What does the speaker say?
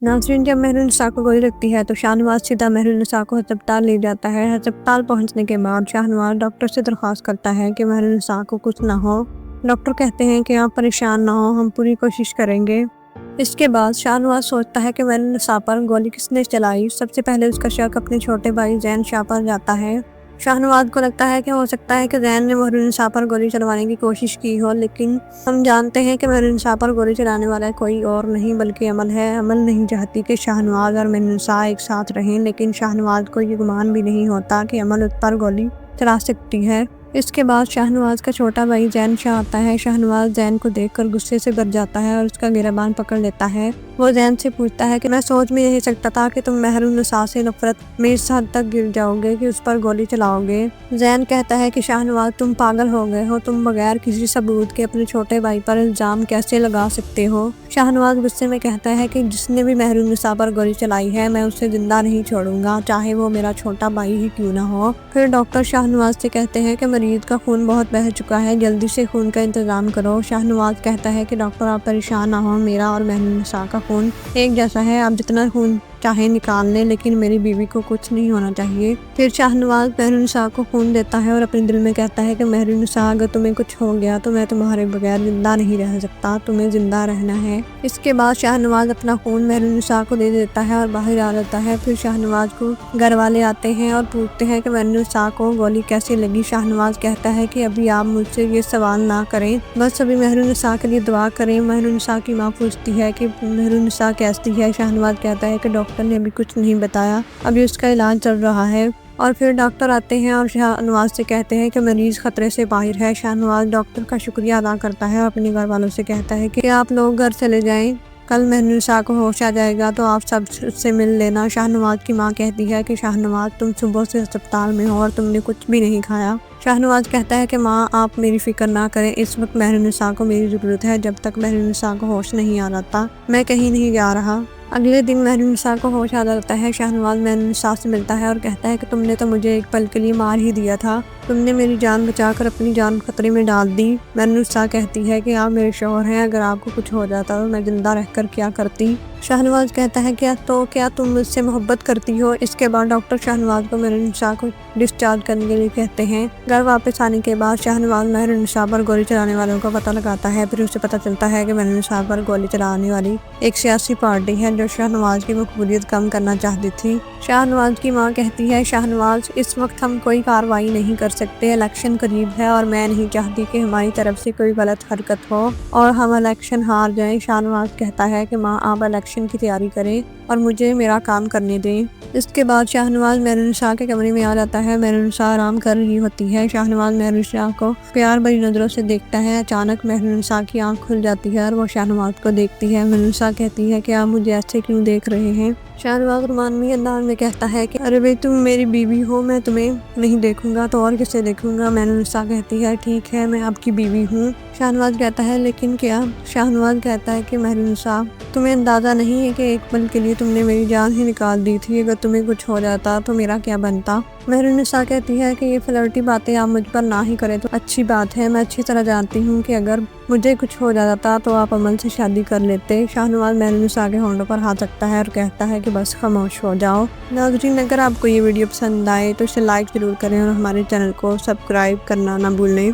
नाज़रीन, जब महरुनिसा को गोली लगती है तो शाहनवाज सीधा महरुनिसा को अस्पताल ले जाता है। अस्पताल पहुंचने के बाद शाहनवाज डॉक्टर से दरख्वास्त करता है कि महरुनिसा को कुछ ना हो। डॉक्टर कहते हैं कि आप परेशान ना हो, हम पूरी कोशिश करेंगे। इसके बाद शाहनवाज सोचता है कि महरुनिसा पर गोली किसने चलाई। सबसे पहले उसका शक अपने छोटे भाई ज़ैन शाह पर जाता है। शाहनवाज को लगता है कि हो सकता है कि ज़ैन ने महरुनिसा पर गोली चलवाने की कोशिश की हो, लेकिन हम जानते हैं कि महरुनिसा पर गोली चलाने वाला कोई और नहीं बल्कि अमल है। अमल नहीं चाहती कि शाहनवाज और महरुनिसा एक साथ रहें, लेकिन शाहनवाज को ये गुमान भी नहीं होता कि अमल उस पर गोली चला सकती है। इसके बाद शाहनवाज का छोटा भाई ज़ैन शाह आता है। शाहनवाज ज़ैन को देखकर गुस्से से भर जाता है और उसका गिरबान पकड़ लेता है। वो ज़ैन से पूछता है कि मैं सोच भी नहीं सकता था कि तुम महरुनिसा से नफरत में इस हद तक गिर जाओगे कि उस पर गोली चलाओगे। ज़ैन कहता है कि शाहनवाज, तुम पागल हो गए हो, तुम बगैर किसी सबूत के अपने छोटे भाई पर इल्ज़ाम कैसे लगा सकते हो। शाहनवाज गुस्से में कहता है कि जिसने भी महरुनिसा पर गोली चलाई है मैं उसे जिंदा नहीं छोड़ूंगा, चाहे वो मेरा छोटा भाई ही क्यों ना हो। फिर डॉक्टर शाहनवाज से कहते हैं कि मरीज का खून बहुत बह चुका है, जल्दी से खून का इंतजाम करो। शाहनवाज कहता है कि डॉक्टर, आप परेशान ना हो, मेरा और महरुनिसा का खून एक जैसा है, आप जितना खून चाहे निकाल लें, लेकिन मेरी बीवी को कुछ नहीं होना चाहिए। फिर शाहनवाज महरुनिसा को खून देता है और अपने दिल में कहता है कि महरुनिसा, अगर तुम्हें कुछ हो गया तो मैं तुम्हारे बगैर जिंदा नहीं रह सकता, तुम्हें जिंदा रहना है। इसके बाद शाहनवाज अपना खून महरुनिसा को दे देता है और बाहर आ जाता है। फिर शाहनवाज को घर वाले आते हैं और पूछते हैं कि महरुनिसा को गोली कैसे लगी। शाहनवाज कहता है कि अभी आप मुझसे ये सवाल ना करें, बस अभी महरुनिसा के लिए दुआ करें। महरुनिसा की माँ पूछती है कि महरुनिसा कैसी है। शाहनवाज कहता है कि डॉक्टर ने अभी कुछ नहीं बताया, अभी उसका इलाज चल रहा है। और फिर डॉक्टर आते हैं और शाहनवाज से कहते हैं कि मरीज खतरे से बाहर है। शाहनवाज डॉक्टर का शुक्रिया अदा करता है और अपने घर वालों से कहता है कि आप लोग घर चले जाएं, कल महरुनिसा को होश आ जाएगा तो आप सब से मिल लेना। शाहनवाज की माँ कहती है कि शाहनवाज, तुम सुबह से अस्पताल में हो और तुमने कुछ भी नहीं खाया। शाहनवाज कहता है कि माँ, आप मेरी फिक्र ना करें, इस वक्त महरुनिसा को मेरी ज़रूरत है। जब तक महरुनिसा को होश नहीं आ जाता मैं कहीं नहीं जा रहा। अगले दिन महरुनिसा को होश आ जाता है। शाहनवाज महरुनिसा से मिलता है और कहता है कि तुमने तो मुझे एक पल के लिए मार ही दिया था, तुमने मेरी जान बचाकर अपनी जान खतरे में डाल दी। महरुनिसा कहती है कि आप मेरे शौहर हैं, अगर आपको कुछ हो जाता तो मैं जिंदा रहकर क्या करती। शाहनवाज कहता है क्या तुम मुझसे मोहब्बत करती हो। इसके बाद डॉक्टर शाहनवाज को महरुनिसा को डिस्चार्ज करने के लिए कहते हैं। घर वापस आने के बाद शाहनवाज महरुनिसा पर गोली चलाने वालों का पता लगाता है। फिर उसे पता चलता है कि महरुनिसा पर गोली चलाने वाली एक सियासी पार्टी है जो शाहनवाज की मकबूलियत कम करना चाहती थी। शाहनवाज की माँ कहती है, शाहनवाज, इस वक्त हम कोई कार्रवाई नहीं कर सकते, इलेक्शन करीब है और मैं नहीं चाहती कि हमारी तरफ से कोई गलत हरकत हो और हम इलेक्शन हार जाएं। शाहनवाज कहता है कि माँ, आप इलेक्शन की तैयारी करें और मुझे मेरा काम करने दें। इसके बाद शाहनवाज महरुनिसा के कमरे में आ जाता है। महरुनिसा आराम कर रही होती है। शाहनवाज महरुनिसा को प्यार भरी नजरों से देखता है। अचानक महरुनिसा की आंख खुल जाती है और वो शाहनवाज को देखती है। महरुनिसा कहती है कि आप मुझे ऐसे क्यों देख रहे हैं। शाहनवाज रुमानी अंदाज में कहता है कि अरे भाई, तुम मेरी बीवी हो, मैं तुम्हें नहीं देखूंगा तो और किसे देखूंगा। महरुनिसा कहती है, ठीक है, मैं आपकी बीवी हूँ। शाहनवाज कहता है, लेकिन क्या। शाहनवाज कहता है कि महरुनिसा, तुम्हें अंदाजा नहीं है कि एक पल के लिए तुमने मेरी जान ही निकाल दी थी, अगर तुम्हें कुछ हो जाता तो मेरा क्या बनता। महरुनिसा कहती है कि ये फ्लर्टी बातें आप मुझ पर ना ही करें तो अच्छी बात है, मैं अच्छी तरह जानती हूँ कि अगर मुझे कुछ हो जाता तो आप अमल से शादी कर लेते। शाहनवाज महरुनिसा के होंठों पर हाथ रखता है और कहता है कि बस खामोश हो जाओ। नाज़रीन, अगर आपको ये वीडियो पसंद आए तो इसे लाइक ज़रूर करें और हमारे चैनल को सब्सक्राइब करना ना भूलें।